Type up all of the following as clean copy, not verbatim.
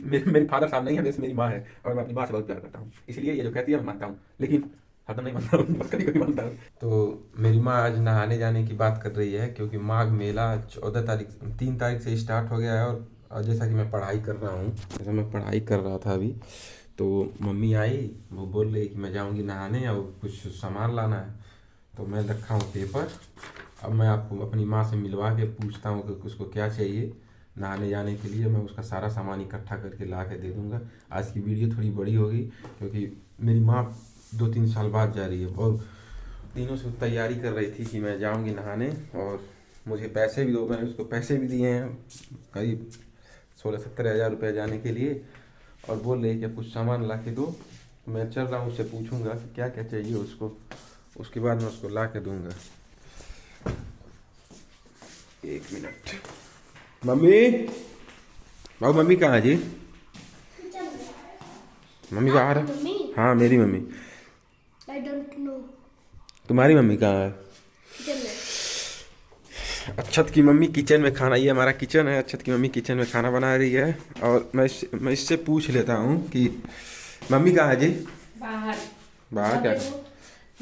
मेरी फादर साहब नहीं है, वैसे मेरी माँ है और मैं अपनी माँ से बहुत प्यार करता हूँ, इसलिए ये जो कहती है मैं मानता हूँ, लेकिन हरदम नहीं मानता हूँ, बस कभी कभी मानता हूँ। तो मेरी माँ आज नहाने जाने की बात कर रही है, क्योंकि माघ मेला 14 तारीख 3 तारीख से स्टार्ट हो गया है। और जैसा कि मैं पढ़ाई कर रहा हूँ, जैसा मैं पढ़ाई कर रहा था अभी, तो मम्मी आई, वो बोल रही कि मैं जाऊँगी नहाने और कुछ सामान लाना है। तो मैं रखा हूँ पेपर। अब मैं आपको अपनी माँ से मिलवा के पूछता हूँ कि उसको क्या चाहिए नहाने जाने के लिए। मैं उसका सारा सामान इकट्ठा करके ला के दे दूँगा। आज की वीडियो थोड़ी बड़ी होगी, क्योंकि मेरी माँ 2-3 साल बाद जा रही है और दिनों से तैयारी कर रही थी कि मैं जाऊँगी नहाने, और मुझे पैसे भी दो। मैंने उसको पैसे भी दिए हैं, करीब 16-17 हज़ार रुपये जाने के लिए, और बोल रही कि कुछ सामान ला के दो। मैं चल रहा हूँ, उससे पूछूंगा कि क्या क्या चाहिए उसको, उसके बाद मैं उसको ला के दूंगा। 1 मिनट। मम्मी, बाबू मम्मी कहाँ है जी? मम्मी बाहर है। मम्मी? हाँ मेरी मम्मी। I don't know. तुम्हारी मम्मी कहाँ है? किचन में। अक्षत की मम्मी किचन में खाना, ये हमारा किचन है, अक्षत की मम्मी किचन में खाना बना रही है। और मैं इससे पूछ लेता हूँ कि मम्मी कहाँ है जी? बाहर। बाहर क्या?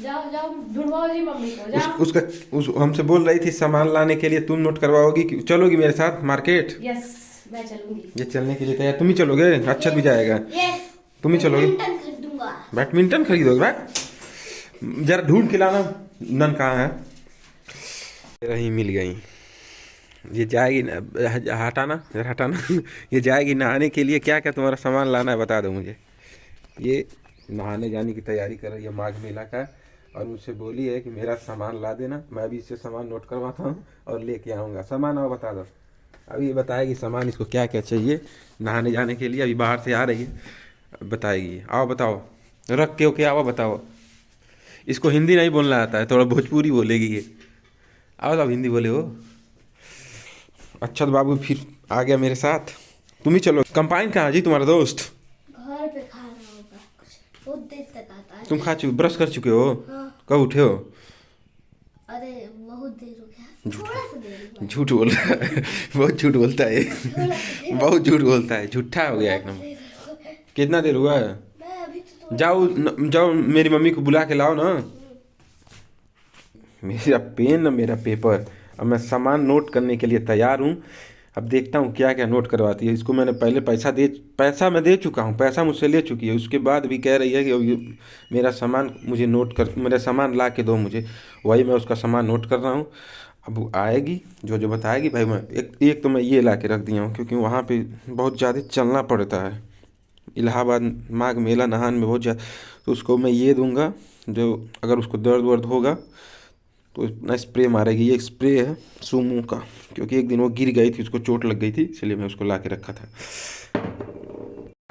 जाओ जाओ ढूंढवाओ जी मम्मी को, उस जाओ। उसका उस हमसे बोल रही थी सामान लाने के लिए, तुम नोट करवाओगी कि चलोगी मेरे साथ मार्केट? यस, मैं चलूंगी। ये चलने के लिए तैयार, तुम ही चलोगे? अक्षत भी जाएगा? यस। तुम ही चलोगे? बैडमिंटन खरीदूंगा। बैडमिंटन खरीदोगे? जरा ढूंढ के लाना, नन कहाँ है। रही मिल गई। ये जाएगी हटाना जरा हटाना। ये जाएगी नहाने के लिए। क्या क्या तुम्हारा सामान लाना है बता दो मुझे। ये नहाने जाने की तैयारी कर रही है माघ मेला का, और मुझसे बोली है कि मेरा सामान ला देना। मैं भी इससे सामान नोट करवाता हूँ और लेके आऊँगा। सामान आओ बता दो। अभी ये बताएगी सामान इसको क्या क्या चाहिए नहाने जाने के लिए। अभी बाहर से आ रही है, बताएगी। आओ बताओ, रख के आओ बताओ। इसको हिंदी नहीं बोलना आता है, थोड़ा भोजपुरी बोलेगी ये। आओ अब हिंदी बोले हो। अच्छा तो बाबू फिर आ गया मेरे साथ। तुम ही चलो। कंपाइन कहाँ है जी तुम्हारा दोस्त? घर पे खा रहा होगा कुछ, बहुत देर तक आता है। तुम खा चुके, ब्रश कर चुके हो? हाँ। कब उठे हो? अरे बहुत देर हो गया, थोड़ा सा देर हुआ है। झूठ बोल रहा है। बहुत झूठ बोलता है ये। थोड़ा सा देर बहुत झूठ बोलता है, झूठा हो गया थोड़ा सा एकदम। देर हुआ है। कितना देर हुआ है? मैं अभी तो थोड़ा जाओ जाओ मेरी मम्मी को बुला के लाओ ना। मेरा पेन मेरा पेपर। अब मैं सामान नोट करने के लिए तैयार हूँ। अब देखता हूँ क्या क्या नोट करवाती है। इसको मैंने पहले पैसा मैं दे चुका हूँ, पैसा मुझसे ले चुकी है। उसके बाद भी कह रही है कि अब मेरा सामान मुझे नोट कर, मेरा सामान ला के दो मुझे। वही मैं उसका सामान नोट कर रहा हूँ। अब वो आएगी, जो जो बताएगी भाई। मैं एक तो मैं ये ला के रख दिया हूँ, क्योंकि वहाँ पे बहुत ज़्यादा चलना पड़ता है। इलाहाबाद माघ मेला नहान में बहुत ज़्यादा। तो उसको मैं ये दूंगा, जो अगर उसको दर्द वर्द होगा तो ना स्प्रे मारेगी। ये स्प्रे है सूमो का, क्योंकि एक दिन वो गिर गई थी, उसको चोट लग गई थी, इसलिए मैं उसको ला के रखा था।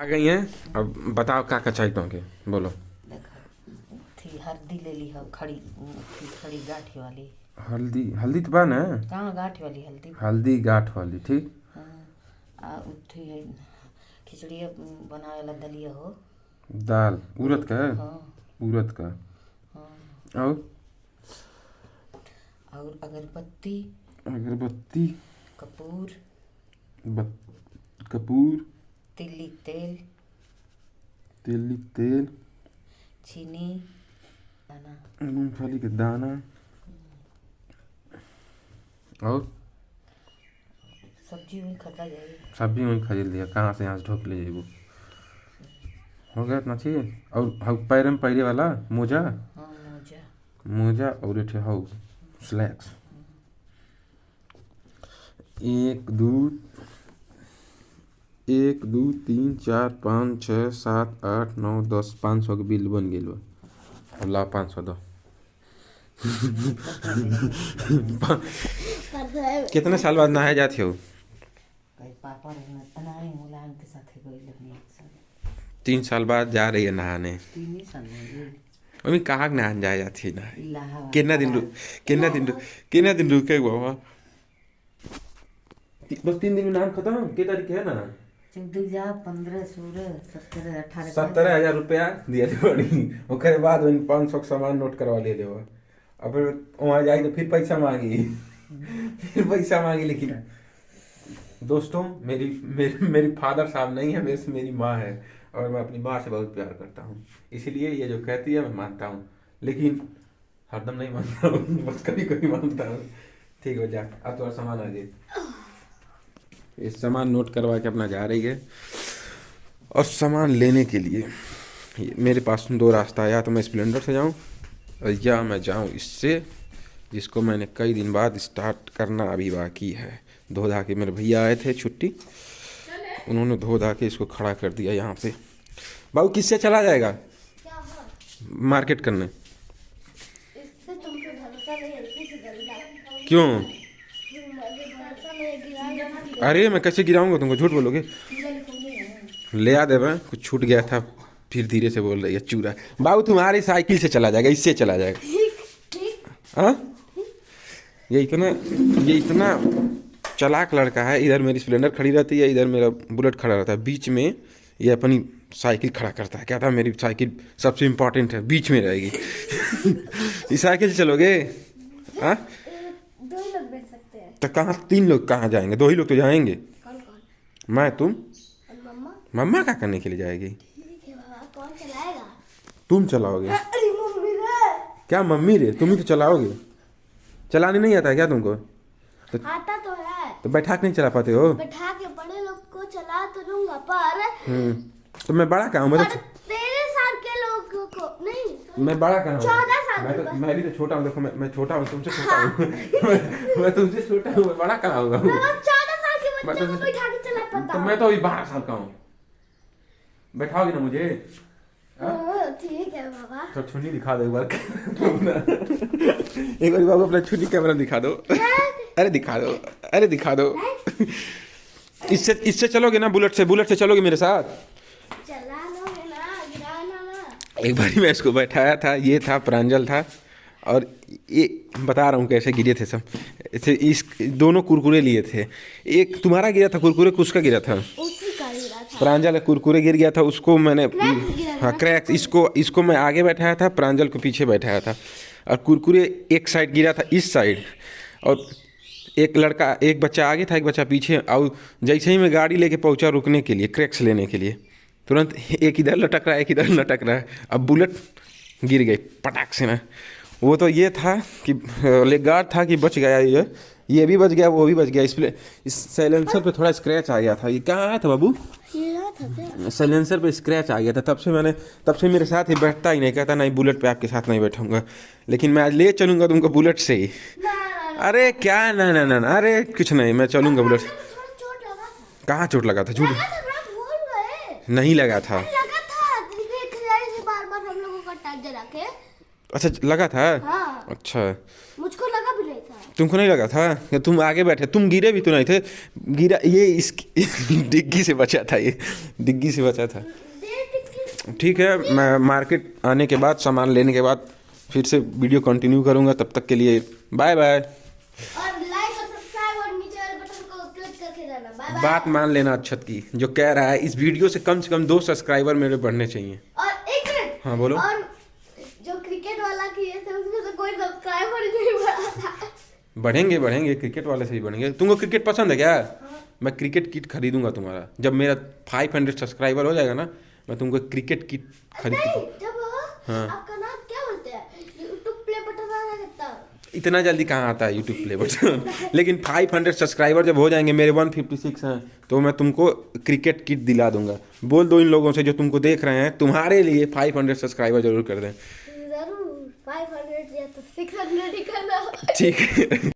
आ गई हैं। अब बताओ क्या क्या चाहिए तुमके, बोलो। देखो थी हल्दी ले ली हो, खड़ी थी खड़ी गाठी वाली। हल्दी? हल्दी तो बन है। कहाँ गाठी वाली हल्दी? हल्दी गांठ वाली, ठीक। हाँ, आ उठी है खिचड़ी बनावे वाला दलिया हो। दाल उड़द का है? हाँ उड़द का। हाँ। और और अगरबत्ती, अगरबत्ती, कपूर, कपूर, तिल्ली तेल, तेली तेल, चीनी, दाना। मूंगफली के दाना। और सब्जी वही खरीदा जाएगी। सब्जी वहीं खरीद लिया, कहाँ से यहाँ से ढोक ले जेबू। हो गया इतना चाहिए। और पैर में पहले वाला मोजा, हाँ मोजा। मोजा और एक हाउ स्लैक्स। 1 2 3 4 5 6 7 8 9 10 500 के बिल बन गई बा। अब ला 500 दो। कितने साल बाद नहाए जाती हो? कई पापा रहना नहीं मुलायम के साथ गई लगनी 3 साल बाद जा रही है नहाने। 3 साल में गई। मम्मी कहाँ नहाने जाए जाती है नहाए? इलाहाबाद। कितना दिन रुके हुआ? बस 3 दिन में नाम खत्म के तारीख है ना? 14 15 16 17 18 17 हज़ार रुपया दिया पड़ी। ओकर बाद 500 का सामान नोट करवा ले ले। अब फिर वहाँ जाए तो फिर पैसा मांगी। फिर पैसा मांगी, लेकिन दोस्तों मेरी फादर साहब नहीं है, मेरी माँ है और मैं अपनी माँ से बहुत प्यार करता हूँ। इसीलिए ये जो कहती है मैं मानता हूँ, लेकिन हरदम नहीं मानता हूँ, बस कभी कभी मानता हूँ। ठीक हो जा, अब तो और सामान आ गए। ये सामान नोट करवा के अपना जा रही है और सामान लेने के लिए मेरे पास दो रास्ता है, या तो मैं स्प्लेंडर से जाऊँ या मैं जाऊँ इससे, जिसको मैंने कई दिन बाद स्टार्ट करना अभी बाकी है। धो धा के मेरे भैया आए थे छुट्टी, उन्होंने धो धा के इसको खड़ा कर दिया यहाँ पे। बाबू किससे चला जाएगा क्या हुआ? मार्केट करने? इससे तुम पे भरोसा नहीं है, किसी गलत क्यों? भरोसा नहीं है, गिरा अरे मैं कैसे गिराऊंगा तुमको, झूठ बोलोगे। ले आ दे मैं, कुछ छूट गया था, फिर धीरे से बोल रही है चूरा। बाबू तुम्हारी साइकिल से चला जाएगा, इससे चला जाएगा। ठीक। हाँ, ये इतना चालाक लड़का है। इधर मेरी स्प्लेंडर खड़ी रहती है, इधर मेरा बुलेट खड़ा रहता है, बीच में ये अपनी साइकिल खड़ा करता है। कहता है मेरी साइकिल सबसे इम्पोर्टेंट है, बीच में रहेगी। इस साइकिल से चलोगे? हाँ, 2 ही लोग बैठ सकते हैं। तो कहाँ 3 लोग कहाँ जाएंगे? 2 ही लोग तो जाएंगे, कौन कौन? मैं तुम। और मम्मा? मम्मा क्या करने के लिए जाएगी? ठीक है बाबा, कौन चलाएगा? तुम चलाओगे। अरे मम्मी रे। क्या मम्मी रे, तुम ही तो चलाओगे। चलाने नहीं आता है क्या तुमको? आता तो है, तो बैठा के नहीं चला पाते हो? बैठा के बड़े लोग को चला तो लूंगा, पर तो मैं बड़ा कहाँ हूँ? मैं पर तो तेरे साल के लोगों को नहीं। मैं बड़ा कहाँ हूँ? 14 साल मैं का। तो मैं भी तो छोटा हूँ। देखो मैं छोटा हूँ, तुमसे छोटा हूँ। मैं तुमसे छोटा हूँ, मैं बड़ा कहाँ होगा? मैं 14 साल के मैं बच्चे तो- को बैठा के चला पाता तो हूँ। मैं तो अभी 12 साल का हूँ। बैठाओगे ना मुझे? ठीक है बाबा। तो छुन्नी दिखा दो एक बार। एक बार बाबू अपना छुन्नी कैमरा दिखा दो। अरे दिखा दो, अरे दिखा दो। इससे चलोगे ना? बुलेट से चलोगे मेरे साथ? चला लोगे ना, गिराना ना। एक बार मैं इसको बैठाया था, ये था प्रांजल था, और ये बता रहा हूँ कैसे गिरे थे सब। इस दोनों कुरकुरे लिए थे, एक तुम्हारा गिरा था कुरकुरे, उसका गिरा था। उसी का गिरा था। प्रांजल कुरकुरे गिर गया था, उसको मैंने क्रैक्स गिरा था। हाँ क्रैक्स, इसको मैं आगे बैठाया था, प्रांजल को पीछे बैठाया था, और कुरकुरे एक साइड गिरा था इस साइड, और एक बच्चा आगे था, एक बच्चा पीछे। और जैसे ही मैं गाड़ी लेके पहुंचा रुकने के लिए, क्रैक्स लेने के लिए, तुरंत एक इधर लटक रहा है, एक इधर लटक रहा है। अब बुलेट गिर गई पटाख से ना। वो तो ये था कि लेगगार्ड था कि बच गया, ये भी बच गया, वो भी बच गया। इस साइलेंसर पे थोड़ा स्क्रैच आ गया था। ये कहाँ आया था बाबू? ये था क्या? साइलेंसर पे स्क्रैच आ गया था। तब से मेरे साथ ही बैठता ही नहीं, कहता नहीं बुलेट पे आपके साथ नहीं बैठूंगा, लेकिन मैं आज ले चलूंगा तुमको बुलेट से ही। ना। अरे क्या ना ना ना ना, अरे कुछ नहीं, मैं चलूंगा बुलेट। थोड़ा चोट लगा था। कहाँ चोट लगा था? झूठ लगा था ना, भूल गए। नहीं लगा था। लगा था, क्रिकेट खिलाड़ी से बार-बार हम लोगों का टच जला के। अच्छा लगा था। हाँ। अच्छा, मुझको लगा भी नहीं था। तुमको नहीं लगा था? या तुम आगे बैठे, तुम गिरे भी तो नहीं थे। गिरा ये इस डिग्गी से बचा था, ये डिग्गी से बचा था। ठीक है, मैं मार्केट आने के बाद, सामान लेने के बाद फिर से वीडियो कंटिन्यू करूंगा। तब तक के लिए बाय बाय। और लाइक और सब्सक्राइब और नीचे वाले बटन को क्लिक करके जाना। Bye bye. बात मान लेना अक्षत की, जो कह रहा है इस वीडियो से कम 2 सब्सक्राइबर मेरे बढ़ने चाहिए। और एक मिनट। हाँ बोलो। और जो क्रिकेट वाला किए थे उसमें से कोई सब्सक्राइबर नहीं बढ़ा था। बढ़ेंगे, क्रिकेट वाले से ही बढ़ेंगे। तुमको क्रिकेट पसंद है क्या? मैं क्रिकेट किट खरीदूंगा तुम्हारा, जब मेरा 500 सब्सक्राइबर हो जाएगा ना, मैं तुमको क्रिकेट किट खरीद नहीं, के। जब हाँ। आपका नाम क्या बोलते हैं, यूट्यूब प्ले बटन आ जाता है। इतना जल्दी कहाँ आता है यूट्यूब प्ले बटन? लेकिन 500 सब्सक्राइबर जब हो जाएंगे, मेरे 156 हैं, तो मैं तुमको क्रिकेट किट दिला दूंगा। बोल दो इन लोगों से जो तुमको देख रहे हैं, तुम्हारे लिए 500 सब्सक्राइबर जरूर कर दें। जरूर 500 या तो 600 ही करना। ठीक है।